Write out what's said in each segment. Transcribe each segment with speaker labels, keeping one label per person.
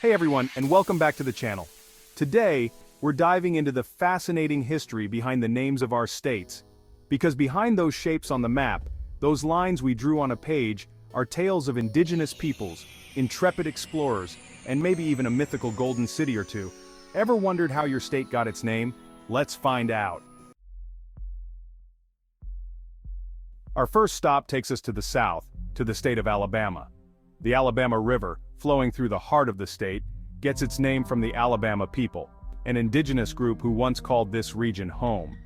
Speaker 1: Hey everyone, and welcome back to the channel. Today, we're diving into the fascinating history behind the names of our states. Because behind those shapes on the map, those lines we drew on a page, are tales of indigenous peoples, intrepid explorers, and maybe even a mythical golden city or two. Ever wondered how your state got its name? Let's find out. Our first stop takes us to the south, to the state of Alabama. The Alabama River, flowing through the heart of the state, gets its name from the Alabama people, an indigenous group who once called this region home.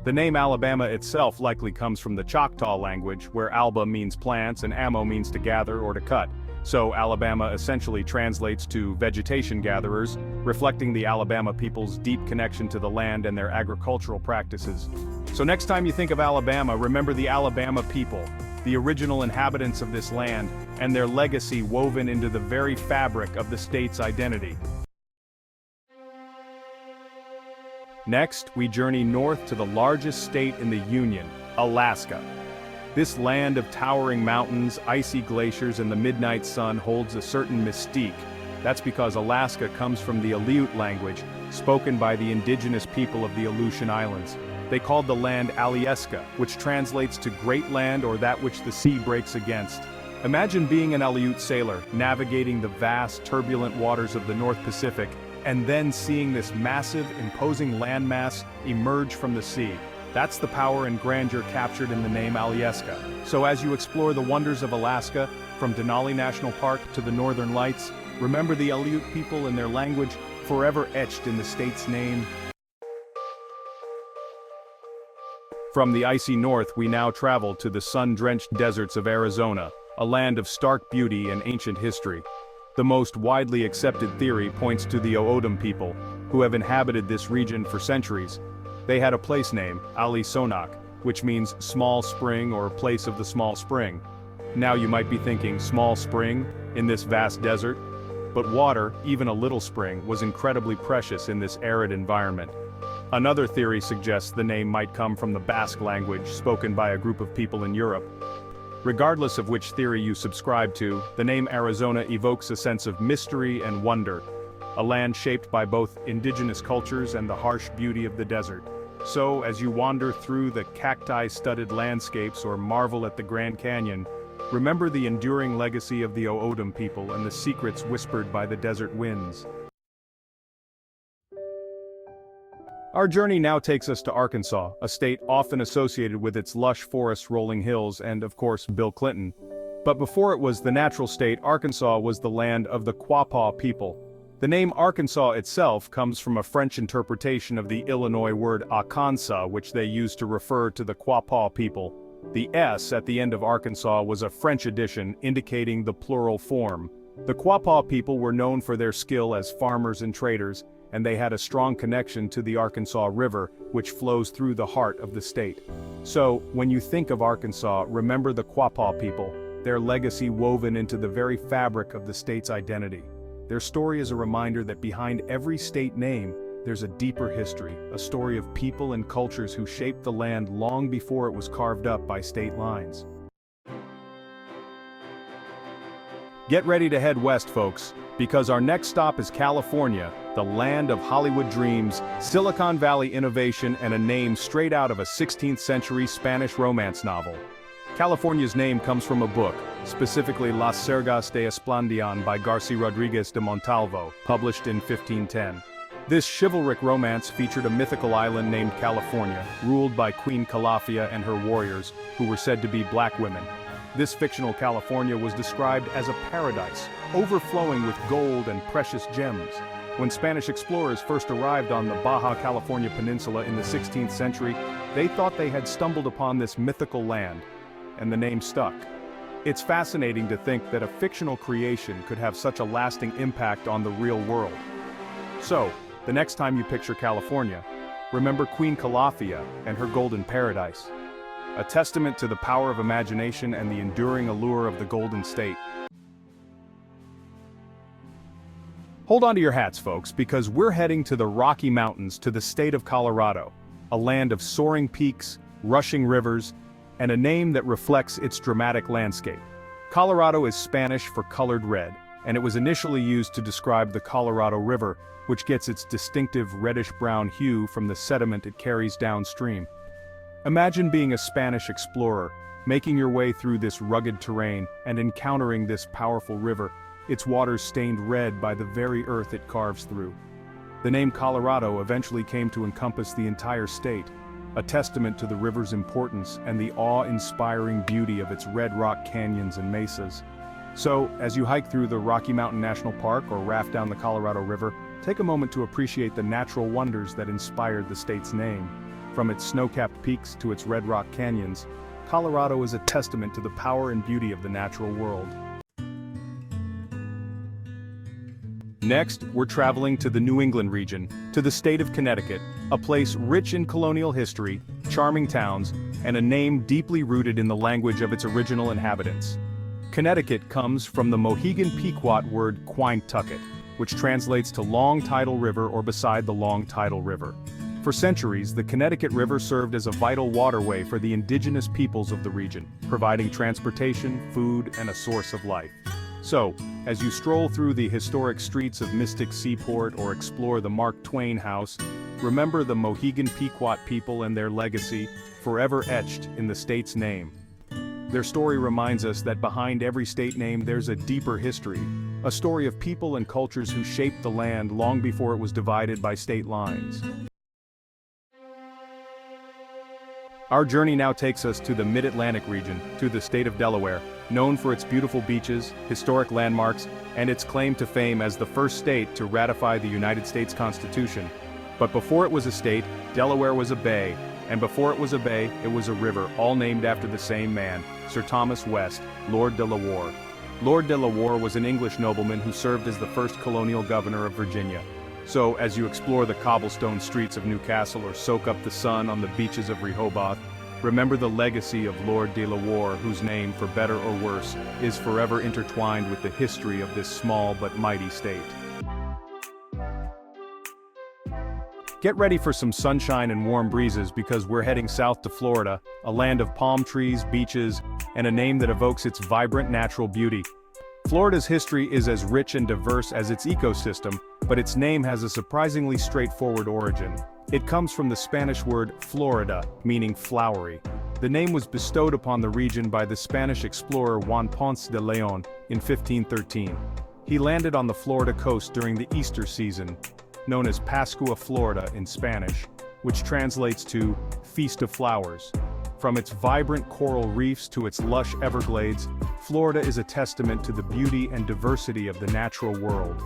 Speaker 1: The name Alabama itself likely comes from the Choctaw language, where alba means plants and amo means to gather or to cut. So Alabama essentially translates to vegetation gatherers, reflecting the Alabama people's deep connection to the land and their agricultural practices. So next time you think of Alabama, remember the Alabama people, the original inhabitants of this land, and their legacy woven into the very fabric of the state's identity. Next, we journey north to the largest state in the Union, Alaska. This land of towering mountains, icy glaciers, and the midnight sun holds a certain mystique. That's because Alaska comes from the Aleut language, spoken by the indigenous people of the Aleutian Islands. They called the land Alyeska, which translates to great land or that which the sea breaks against. Imagine being an Aleut sailor, navigating the vast, turbulent waters of the North Pacific, and then seeing this massive, imposing landmass emerge from the sea. That's the power and grandeur captured in the name Alyeska. So as you explore the wonders of Alaska, from Denali National Park to the Northern Lights, remember the Aleut people and their language, forever etched in the state's name. From the icy north, we now travel to the sun-drenched deserts of Arizona, a land of stark beauty and ancient history. The most widely accepted theory points to the O'odham people, who have inhabited this region for centuries. They had a place name, Ali-Sonak, which means small spring or place of the small spring. Now you might be thinking, small spring, in this vast desert? But water, even a little spring, was incredibly precious in this arid environment. Another theory suggests the name might come from the Basque language spoken by a group of people in Europe. Regardless of which theory you subscribe to, the name Arizona evokes a sense of mystery and wonder, a land shaped by both indigenous cultures and the harsh beauty of the desert. So, as you wander through the cacti-studded landscapes or marvel at the Grand Canyon, remember the enduring legacy of the O'odham people and the secrets whispered by the desert winds. Our journey now takes us to Arkansas, a state often associated with its lush forests, rolling hills, and of course, Bill Clinton. But before it was the natural state, Arkansas was the land of the Quapaw people. The name Arkansas itself comes from a French interpretation of the Illinois word Akansa, which they used to refer to the Quapaw people. The S at the end of Arkansas was a French addition indicating the plural form. The Quapaw people were known for their skill as farmers and traders, and they had a strong connection to the Arkansas River, which flows through the heart of the state. So, when you think of Arkansas, remember the Quapaw people, their legacy woven into the very fabric of the state's identity. Their story is a reminder that behind every state name, there's a deeper history, a story of people and cultures who shaped the land long before it was carved up by state lines. Get ready to head west, folks, because our next stop is California, the land of Hollywood dreams, Silicon Valley innovation, and a name straight out of a 16th century Spanish romance novel. California's name comes from a book, specifically Las Sergas de Esplandian by Garci Rodriguez de Montalvo, published in 1510. This chivalric romance featured a mythical island named California, ruled by Queen Calafia and her warriors, who were said to be black women. This fictional California was described as a paradise, overflowing with gold and precious gems. When Spanish explorers first arrived on the Baja California Peninsula in the 16th century, they thought they had stumbled upon this mythical land, and the name stuck. It's fascinating to think that a fictional creation could have such a lasting impact on the real world. So, the next time you picture California, remember Queen Calafia and her golden paradise. A testament to the power of imagination and the enduring allure of the Golden State. Hold on to your hats, folks, because we're heading to the Rocky Mountains, to the state of Colorado, a land of soaring peaks, rushing rivers, and a name that reflects its dramatic landscape. Colorado is Spanish for colored red, and it was initially used to describe the Colorado River, which gets its distinctive reddish-brown hue from the sediment it carries downstream. Imagine being a Spanish explorer, making your way through this rugged terrain and encountering this powerful river, its waters stained red by the very earth it carves through. The name Colorado eventually came to encompass the entire state, a testament to the river's importance and the awe-inspiring beauty of its red rock canyons and mesas. So, as you hike through the Rocky Mountain National Park or raft down the Colorado River, take a moment to appreciate the natural wonders that inspired the state's name. From its snow-capped peaks to its red rock canyons, Colorado is a testament to the power and beauty of the natural world. Next, we're traveling to the New England region, to the state of Connecticut, a place rich in colonial history, charming towns, and a name deeply rooted in the language of its original inhabitants. Connecticut comes from the Mohegan Pequot word Quintucket, which translates to Long Tidal River or beside the Long Tidal River. For centuries, the Connecticut River served as a vital waterway for the indigenous peoples of the region, providing transportation, food, and a source of life. So, as you stroll through the historic streets of Mystic Seaport or explore the Mark Twain House, remember the Mohegan Pequot people and their legacy, forever etched in the state's name. Their story reminds us that behind every state name there's a deeper history, a story of people and cultures who shaped the land long before it was divided by state lines. Our journey now takes us to the Mid-Atlantic region, to the state of Delaware, known for its beautiful beaches, historic landmarks, and its claim to fame as the first state to ratify the United States Constitution. But before it was a state, Delaware was a bay, and before it was a bay, it was a river, all named after the same man, Sir Thomas West, Lord de la Warr. Lord de la Warr was an English nobleman who served as the first colonial governor of Virginia. So, as you explore the cobblestone streets of Newcastle or soak up the sun on the beaches of Rehoboth, remember the legacy of Lord de la Warr, whose name, for better or worse, is forever intertwined with the history of this small but mighty state. Get ready for some sunshine and warm breezes because we're heading south to Florida, a land of palm trees, beaches, and a name that evokes its vibrant natural beauty. Florida's history is as rich and diverse as its ecosystem, but its name has a surprisingly straightforward origin. It comes from the Spanish word Florida, meaning flowery. The name was bestowed upon the region by the Spanish explorer Juan Ponce de León in 1513. He landed on the Florida coast during the Easter season, known as Pascua Florida in Spanish, which translates to Feast of Flowers. From its vibrant coral reefs to its lush Everglades, Florida is a testament to the beauty and diversity of the natural world.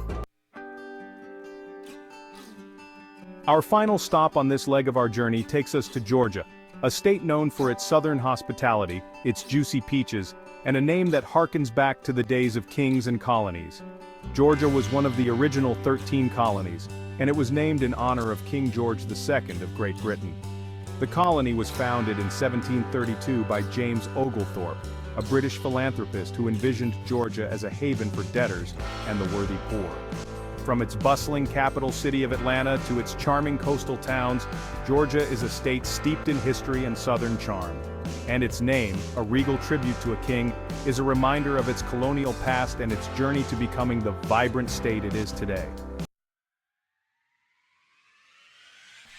Speaker 1: Our final stop on this leg of our journey takes us to Georgia, a state known for its southern hospitality, its juicy peaches, and a name that harkens back to the days of kings and colonies. Georgia was one of the original 13 colonies, and it was named in honor of King George II of Great Britain. The colony was founded in 1732 by James Oglethorpe, a British philanthropist who envisioned Georgia as a haven for debtors and the worthy poor. From its bustling capital city of Atlanta to its charming coastal towns, Georgia is a state steeped in history and southern charm. And its name, a regal tribute to a king, is a reminder of its colonial past and its journey to becoming the vibrant state it is today.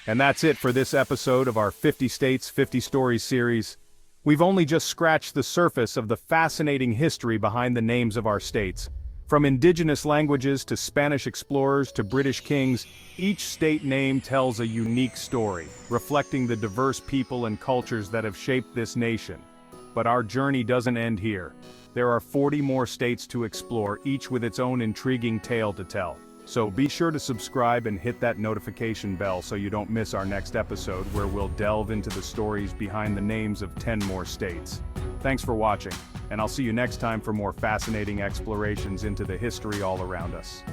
Speaker 1: And that's it for this episode of our 50 States, 50 Stories series. We've only just scratched the surface of the fascinating history behind the names of our states. From indigenous languages to Spanish explorers to British kings, each state name tells a unique story, reflecting the diverse people and cultures that have shaped this nation. But our journey doesn't end here. There are 40 more states to explore, each with its own intriguing tale to tell. So be sure to subscribe and hit that notification bell so you don't miss our next episode where we'll delve into the stories behind the names of 10 more states. Thanks for watching, and I'll see you next time for more fascinating explorations into the history all around us.